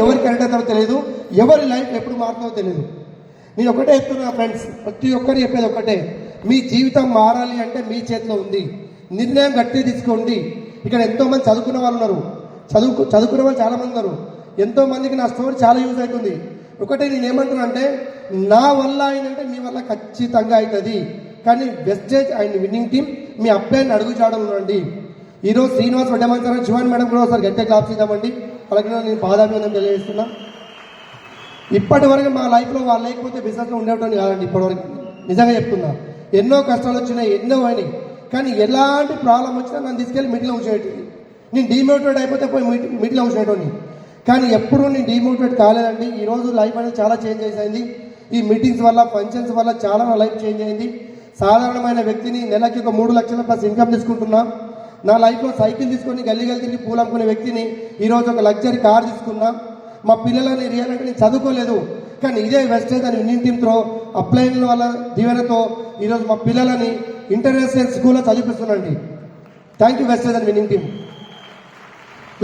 ఎవరు కరెక్ట్ అవుతారో తెలియదు, ఎవరి లైఫ్ ఎప్పుడు మారుతుందో తెలియదు. నేను ఒకటే చెప్తున్నా ఫ్రెండ్స్, ప్రతి ఒక్కరు చెప్పేది ఒకటే, మీ జీవితం మారాలి అంటే మీ చేతిలో ఉంది. నిర్ణయం గట్టిగా తీసుకోండి. ఇక్కడ ఎంతోమంది చదువుకున్న వాళ్ళు ఉన్నారు, చదువుకున్న వాళ్ళు చాలామంది ఉన్నారు. ఎంతోమందికి నా స్టోరీ చాలా యూజ్ అవుతుంది. ఒకటే నేను ఏమంటున్నా అంటే, నా వల్ల అయిందంటే మీ వల్ల ఖచ్చితంగా అవుతుంది. కానీ వెస్టేజ్ అండ్ విన్నింగ్ టీమ్ మీ అప్లైని అడుగు చేయడం ఉండండి. ఈరోజు శ్రీనివాస్ వడ్డమంచారు, శివాని మేడం కూడా ఒకసారి గట్టిగా క్లాప్స్ ఇద్దామండి. అలాగే నేను పాదాభివందనం తెలియజేస్తున్నా. ఇప్పటి వరకు మా లైఫ్లో వాళ్ళు లేకపోతే బిజినెస్లో ఉండేటోని కాదండి. ఇప్పటివరకు నిజంగా చెప్తున్నా, ఎన్నో కష్టాలు వచ్చినాయి, ఎన్నో అయినాయి. కానీ ఎలాంటి ప్రాబ్లం వచ్చినా నన్ను తీసుకెళ్ళి మిడిల్లో ఉంచేటది. నేను డిమోటివేట్ అయిపోతే పోయి మిడిల్లో ఉంచేటోని. కానీ ఎప్పుడూ నేను డిమోటివేట్ కాలేదండి. ఈరోజు లైఫ్ అనేది చాలా చేంజ్ అయింది. ఈ మీటింగ్స్ వల్ల, ఫంక్షన్స్ వల్ల చాలా నా లైఫ్ చేంజ్ అయింది. సాధారణమైన వ్యక్తిని నెలకి ఒక 3 లక్షల ప్లస్ ఇన్కమ్ తీసుకుంటున్నా. నా లైఫ్లో సైకిల్ తీసుకొని గల్లీ తిరిగి పూలు అమ్ముకునే వ్యక్తిని ఈరోజు ఒక లగ్జరీ కార్ తీసుకున్నా. మా పిల్లలని రియల్గా నేను చదువుకోలేదు, కానీ ఇదే వెస్టేజ్ అని విన్నింగ్ టీమ్ త్రో అప్లైన్ వాళ్ళ దీవెనతో ఈరోజు మా పిల్లలని ఇంటర్నేషనల్ స్కూల్లో చదివిస్తున్నాండి. థ్యాంక్ యూ వెస్టేజ్ అని విన్నింగ్ టీమ్.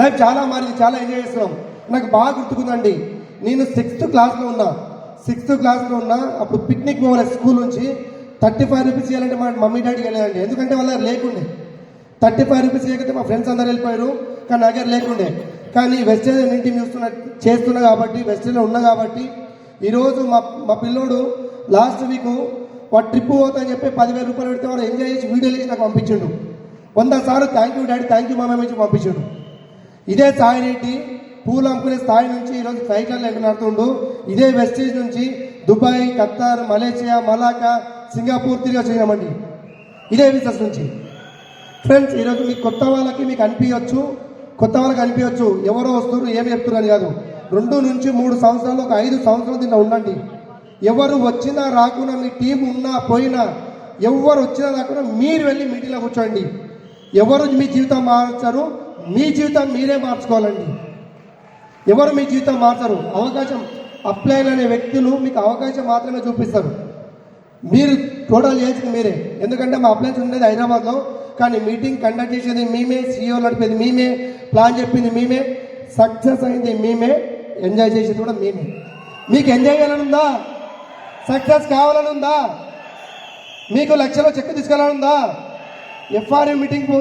లైఫ్ చాలా మారింది, చాలా ఎంజాయ్ చేస్తున్నాం. నాకు బాగా గుర్తుకుందండి, నేను 6th క్లాస్లో ఉన్నా. అప్పుడు పిక్నిక్ పోవాలి స్కూల్ నుంచి. 35 రూపీస్ ఇవ్వాలంటే మా మమ్మీ డాడీకి వెళ్ళాలండి, ఎందుకంటే వాళ్ళ లేకుండే. 35 రూపీస్ ఇవ్వకపోతే మా ఫ్రెండ్స్ అందరు వెళ్ళిపోయారు, కానీ నా దగ్గర లేకుండే. కానీ వెస్టేజ్ విన్నింగ్ టీమ్ చేస్తున్నా కాబట్టి, వెస్టేజ్లో ఉన్నా కాబట్టి ఈరోజు మా పిల్లోడు లాస్ట్ వీక్ వాడు ట్రిప్ పోతా అని చెప్పి 10,000 రూపాయలు పెడితే వాడు ఎంజాయ్ చేసి వీడియోలు చేసి నాకు పంపించిండు. 100 సార్లు thank you daddy, thank you మామ నుంచి పంపించాడు. ఇదే సాయి రెడ్డి పూలు అమ్ముకునే స్థాయి నుంచి ఈరోజు ఫ్లైట్లలో ఎగురుతుండు. ఇదే వెస్టేజ్ నుంచి Dubai, Khattar, Malaysia, Malacca, Singapore తిరిగి వచ్చినామండి. ఇదే బిజినెస్ నుంచి. ఫ్రెండ్స్, ఈరోజు మీకు కొత్త వాళ్ళకి అనిపించవచ్చు ఎవరో వస్తున్నారు ఏమి చెప్తున్నారు అని కాదు. 2 నుంచి 3 సంవత్సరాలు, ఒక 5 సంవత్సరాలు దీంట్లో ఉండండి. ఎవరు వచ్చినా రాకున్నా, మీ టీం ఉన్నా పోయినా, ఎవరు వచ్చినా రాకున్నా మీరు వెళ్ళి మీటింగ్లో కూర్చోండి. ఎవరు మీ జీవితం మార్చారు, మీ జీవితం మీరే మార్చుకోవాలండి. ఎవరు మీ జీవితం మార్చరు. అవకాశం అప్లైన్ అనే వ్యక్తులు మీకు అవకాశం మాత్రమే చూపిస్తారు. మీరు టోటల్ చేసింది మీరే. ఎందుకంటే మా అప్లైన్స్ ఉండేది హైదరాబాద్లో, కానీ మీటింగ్ కండక్ట్ చేసేది మేమే, CEO నడిపేది మేమే, ప్లాన్ చెప్పింది మేమే, సక్సెస్ అయింది మేమే, ఎంజాయ్ చేసేది కూడా మేమే. మీకు ఎంజాయ్ చేయాలని ఉందా? సక్సెస్ కావాలని ఉందా? మీకు లక్షలో చెక్ తీసుకెళ్ళాలని ఉందా? FRU meeting